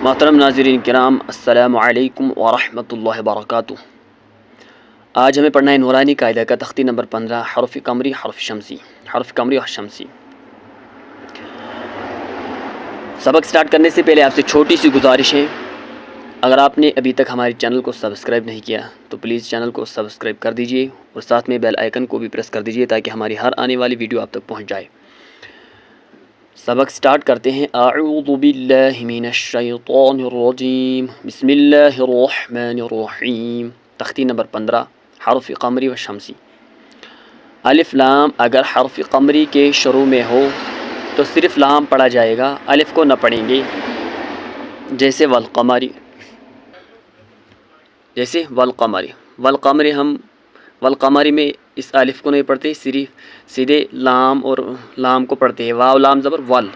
محترم ناظرین کرام، السلام علیکم ورحمۃ اللہ وبرکاتہ۔ آج ہمیں پڑھنا ہے نورانی قاعدہ کا تختی نمبر 15، حرف قمری حرف شمسی، حرف قمری اور شمسی۔ سبق سٹارٹ کرنے سے پہلے آپ سے چھوٹی سی گزارش ہے، اگر آپ نے ابھی تک ہمارے چینل کو سبسکرائب نہیں کیا تو پلیز چینل کو سبسکرائب کر دیجئے اور ساتھ میں بیل آئیکن کو بھی پریس کر دیجئے تاکہ ہماری ہر آنے والی ویڈیو آپ تک پہنچ جائے۔ سبق سٹارٹ کرتے ہیں۔ اعوذ باللہ من الشیطان الرجیم، بسم اللہ الرحمن الرحیم۔ تختی نمبر 15، حرف قمری و شمسی۔ الف لام اگر حرف قمری کے شروع میں ہو تو صرف لام پڑھا جائے گا، الف کو نہ پڑھیں گے، جیسے والقمری، جیسے والقمری۔ والقمری ہم والقمری میں اس الف کو نہیں پڑھتے، صرف سیدھے لام اور لام کو پڑھتے ہیں، واو لام زبر ول،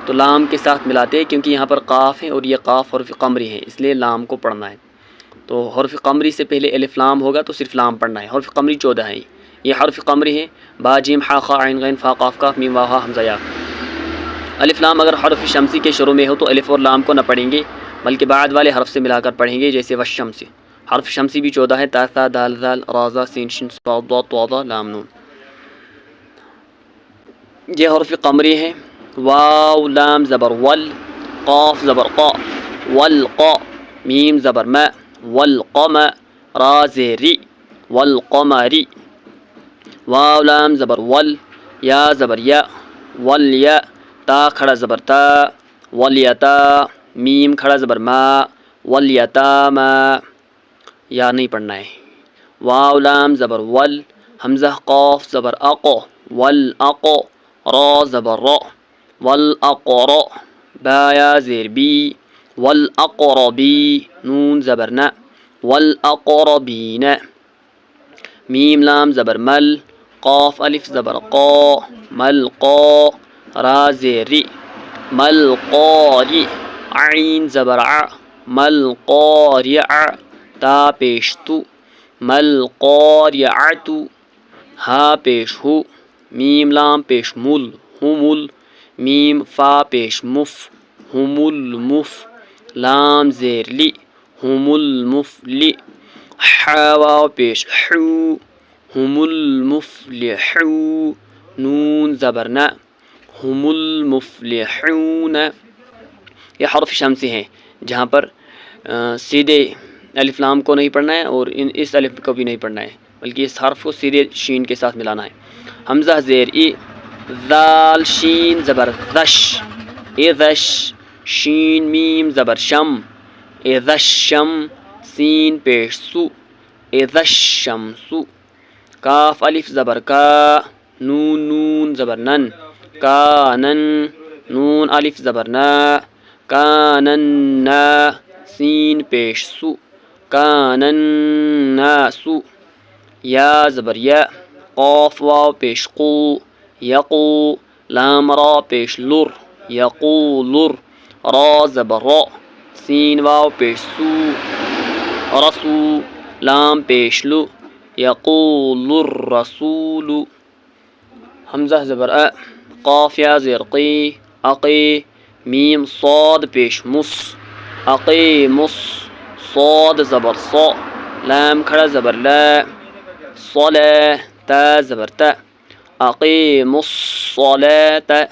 تو لام کے ساتھ ملاتے ہیں کیونکہ یہاں پر قاف ہے اور یہ قاف حرف قمری ہے، اس لیے لام کو پڑھنا ہے۔ تو حرف قمری سے پہلے الف لام ہوگا تو صرف لام پڑھنا ہے۔ حرف قمری 14 ہے، یہ حرف قمری ہے، با جیم حا خا عین غین فا قاف کاف میم واو ہا حمزہ یا۔ الف لام اگر حرف شمسی کے شروع میں ہو تو الف اور لام کو نہ پڑھیں گے بلکہ بعد والے حرف سے ملا کر پڑھیں گے، جیسے والشمس۔ حرف شمسی بھی 14 ہے، تا ثا دال ذال را زا سین شین صاد ضاد طا ظا لام نون۔ یہ حرف قمری ہے، واو لام زبر ول، قاف زبر قا، والقا، میم زبر ما، والقم، را زیر ری، والقمری۔ واو لام زبر ول، یا زبر یا، والیا، تا کھڑا زبر تا، والیتا، میم کھڑا زبر ما، والیتاما، یا نہیں پڑھنا ہے۔ واو لام زبر ول، حمزہ قاف زبر اقو، والاقو، را زبر را، والاقر، با یا زیر بی، والاقربی، نون زبر نا، والاقربین۔ میم لام زبر مل، قاف الف زبر قا، ملقا، را زیر ری، ملقاری، عین زبر ع، ملقارع، تا پیش تو، ملقارعۃ، ہا پیش ہو، میم لام پیش مل، ہمل، میم فا پیش مف، ہم المف، لام زیر لی، ہم المفلی، حا واو پیش حو، ہم المفلحو، نون زبر نا، ہم المفلحون۔ یہ حرف شمسی ہیں جہاں پر سیدھے الف لام کو نہیں پڑھنا ہے اور اس الف کو بھی نہیں پڑھنا ہے بلکہ اس حرف کو سیدھے شین کے ساتھ ملانا ہے۔ حمزہ زیر ای، ذال شین زبر ذش، اذش، شین میم زبر شم، اذشم، سین پیش سو، اذشمس۔ کاف الف زبر کا، نون نون زبر نن، کانن، نون الف زبر نا، کاننا، سین پیش سو، کانناس۔ یا زبر یا، قاف واو پیش قو، یقو، لام را پیش لر، یقولر، را زبر را، سین واو پیش سو، رسو، لام پیش لو، یقول الرسول۔ حمزہ زبر ا، قاف یا زیر قی، عقی، میم صاد پیش مس، عقیمس، صاد زبر صا، لام کھڑا زبر لا، صلا، تا زبر تا، عقیموا الصلاة،